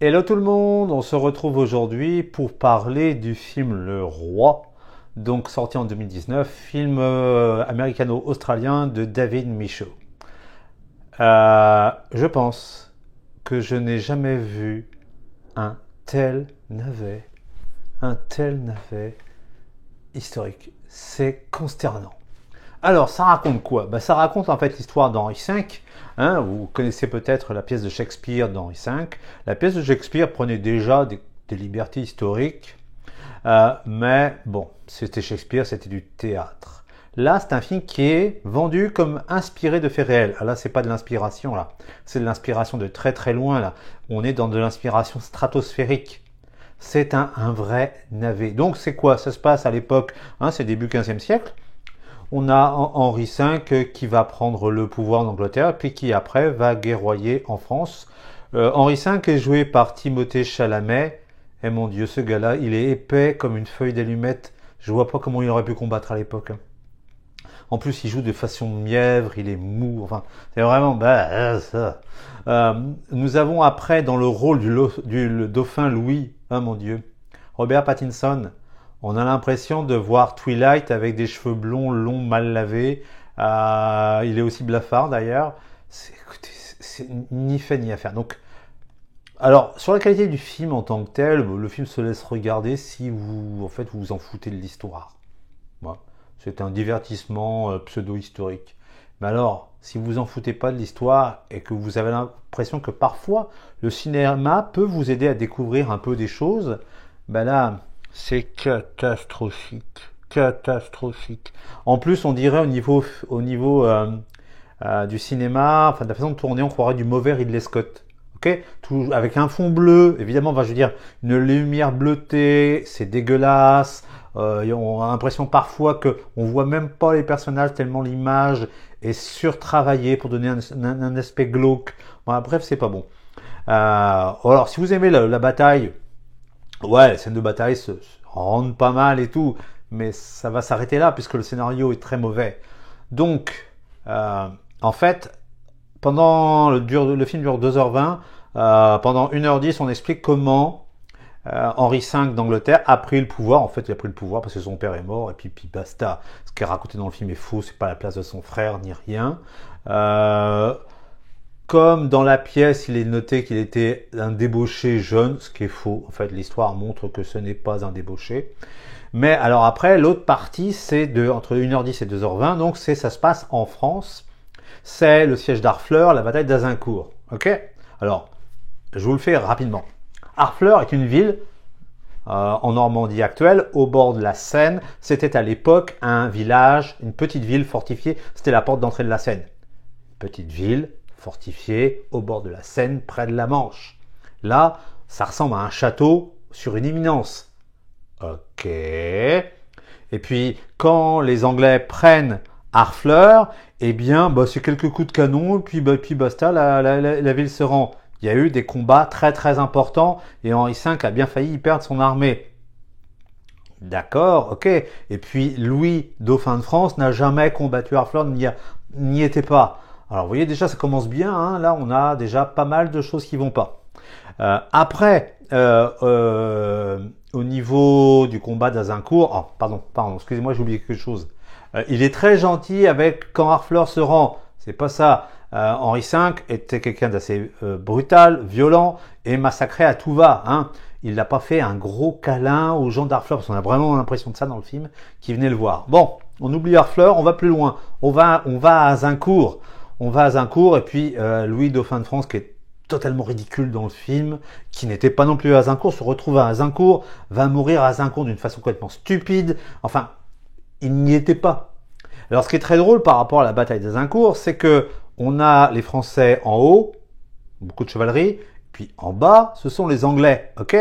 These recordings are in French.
Hello tout le monde, on se retrouve aujourd'hui pour parler du film Le Roi, donc sorti en 2019, film américano-australien de David Michôd. Je pense que je n'ai jamais vu un tel navet, un tel navet historique. C'est consternant. Alors, ça raconte quoi? Ça raconte en fait l'histoire d'Henri V. Vous connaissez peut-être la pièce de Shakespeare d'Henri V. La pièce de Shakespeare prenait déjà des libertés historiques, mais bon, c'était Shakespeare, c'était du théâtre. Là, c'est un film qui est vendu comme inspiré de faits réels. Ah, là, c'est pas de l'inspiration, là. C'est de l'inspiration de très très loin, là. On est dans de l'inspiration stratosphérique. C'est un vrai navet. Donc, c'est quoi? Ça se passe à l'époque, c'est début 15e siècle. On a Henri V qui va prendre le pouvoir en Angleterre, puis qui après va guerroyer en France. Henri V est joué par Timothée Chalamet. Et mon Dieu, ce gars-là, il est épais comme une feuille d'allumette. Je vois pas comment il aurait pu combattre à l'époque. En plus, il joue de façon mièvre, il est mou. Enfin, c'est vraiment ça. Nous avons après dans le rôle du dauphin Louis, mon Dieu, Robert Pattinson. On a l'impression de voir Twilight avec des cheveux blonds, longs, mal lavés. Il est aussi blafard d'ailleurs. Écoutez, c'est ni fait ni à faire. Donc, alors, sur la qualité du film en tant que tel, le film se laisse regarder si vous vous en foutez de l'histoire. Voilà. C'est un divertissement pseudo-historique. Mais alors, si vous en foutez pas de l'histoire et que vous avez l'impression que parfois le cinéma peut vous aider à découvrir un peu des choses, là, c'est catastrophique. Catastrophique. En plus, on dirait au niveau du cinéma, enfin de la façon de tourner, on croirait du mauvais Ridley Scott. Ok, tout avec un fond bleu, évidemment, je veux dire, une lumière bleutée, c'est dégueulasse. On a l'impression parfois que on voit même pas les personnages tellement l'image est surtravaillée pour donner un aspect glauque. Bon, bref, c'est pas bon. Alors, si vous aimez la bataille, ouais, les scènes de bataille se rendent pas mal et tout, mais ça va s'arrêter là puisque le scénario est très mauvais. Donc, en fait, pendant le film dure 2h20, pendant 1h10, on explique comment Henri V d'Angleterre a pris le pouvoir. En fait, il a pris le pouvoir parce que son père est mort et puis basta. Ce qui est raconté dans le film est faux, c'est pas la place de son frère ni rien. Comme dans la pièce, il est noté qu'il était un débauché jeune, ce qui est faux. En fait, l'histoire montre que ce n'est pas un débauché. Mais alors après, l'autre partie, c'est entre 1h10 et 2h20, donc ça se passe en France. C'est le siège d'Harfleur, la bataille d'Azincourt. Ok? Alors, je vous le fais rapidement. Harfleur est une ville en Normandie actuelle, au bord de la Seine. C'était à l'époque un village, une petite ville fortifiée. C'était la porte d'entrée de la Seine. Petite ville fortifiée au bord de la Seine, près de la Manche. Là, ça ressemble à un château sur une éminence. Ok. Et puis, quand les Anglais prennent Harfleur, eh bien, c'est quelques coups de canon, puis basta, la ville se rend. Il y a eu des combats très très importants, et Henri V a bien failli y perdre son armée. D'accord, ok. Et puis, Louis, dauphin de France, n'a jamais combattu Harfleur, n'y était pas. Alors, vous voyez, déjà, ça commence bien, Là, on a déjà pas mal de choses qui vont pas. Après, au niveau du combat d'Azincourt, pardon, excusez-moi, j'ai oublié quelque chose. Il est très gentil avec quand Harfleur se rend. C'est pas ça. Henri V était quelqu'un d'assez brutal, violent et massacré à tout va. Il n'a pas fait un gros câlin aux gens d'Harfleur, parce qu'on a vraiment l'impression de ça dans le film, qui venaient le voir. Bon, on oublie Harfleur, on va plus loin. On va à Azincourt. On va à Azincourt et puis Louis, dauphin de France, qui est totalement ridicule dans le film, qui n'était pas non plus à Azincourt, se retrouve à Azincourt, va mourir à Azincourt d'une façon complètement stupide. Enfin, il n'y était pas. Alors, ce qui est très drôle par rapport à la bataille d'Azincourt, c'est que on a les Français en haut, beaucoup de chevalerie, puis en bas, ce sont les Anglais, ok?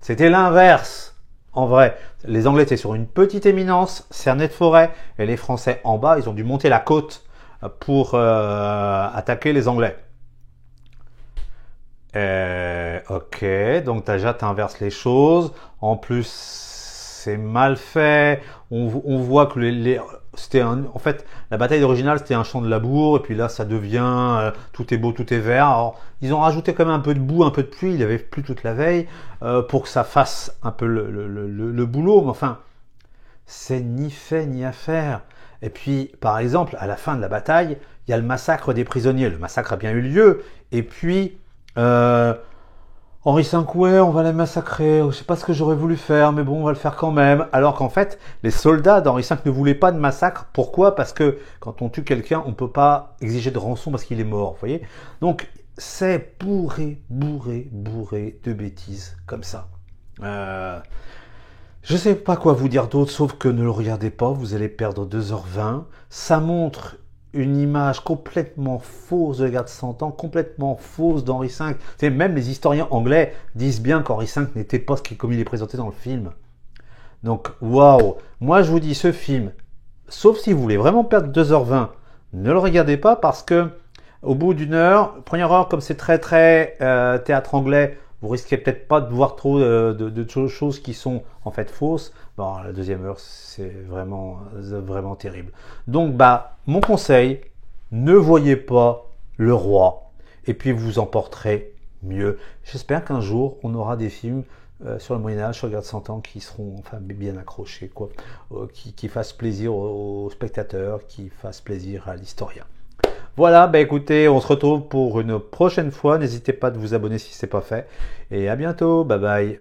C'était l'inverse, en vrai. Les Anglais étaient sur une petite éminence, cernée de forêt, et les Français en bas, ils ont dû monter la côte pour attaquer les Anglais. Ok, donc déjà t'inverses les choses. En plus, c'est mal fait. On voit que en fait, la bataille originale, c'était un champ de labour, et puis là, ça devient tout est beau, tout est vert. Alors, ils ont rajouté quand même un peu de boue, un peu de pluie. Il avait plu toute la veille pour que ça fasse un peu le boulot. Mais enfin, c'est ni fait ni à faire. Et puis, par exemple, à la fin de la bataille, il y a le massacre des prisonniers. Le massacre a bien eu lieu. Et puis, Henri V, ouais, on va les massacrer. Je sais pas ce que j'aurais voulu faire, mais bon, on va le faire quand même. Alors qu'en fait, les soldats d'Henri V ne voulaient pas de massacre. Pourquoi? Parce que quand on tue quelqu'un, on ne peut pas exiger de rançon parce qu'il est mort. Vous voyez? Donc, c'est bourré de bêtises comme ça. Je ne sais pas quoi vous dire d'autre, sauf que ne le regardez pas, vous allez perdre 2h20. Ça montre une image complètement fausse de la guerre de 100 ans, complètement fausse d'Henri V. Même les historiens anglais disent bien qu'Henri V n'était pas comme il est présenté dans le film. Donc, waouh. Moi, je vous dis, ce film, sauf si vous voulez vraiment perdre 2h20, ne le regardez pas parce que au bout d'une heure, première heure, comme c'est très théâtre anglais, vous risquez peut-être pas de voir trop de choses qui sont en fait fausses. Bon, la deuxième heure, c'est vraiment terrible. Donc, mon conseil, ne voyez pas Le Roi, et puis vous en porterez mieux. J'espère qu'un jour, on aura des films sur le Moyen-Âge, sur la guerre de 100 ans, qui seront enfin bien accrochés, quoi, qui fassent plaisir aux spectateurs, qui fassent plaisir à l'historien. Voilà, écoutez, on se retrouve pour une prochaine fois. N'hésitez pas à vous abonner si ce n'est pas fait. Et à bientôt, bye bye.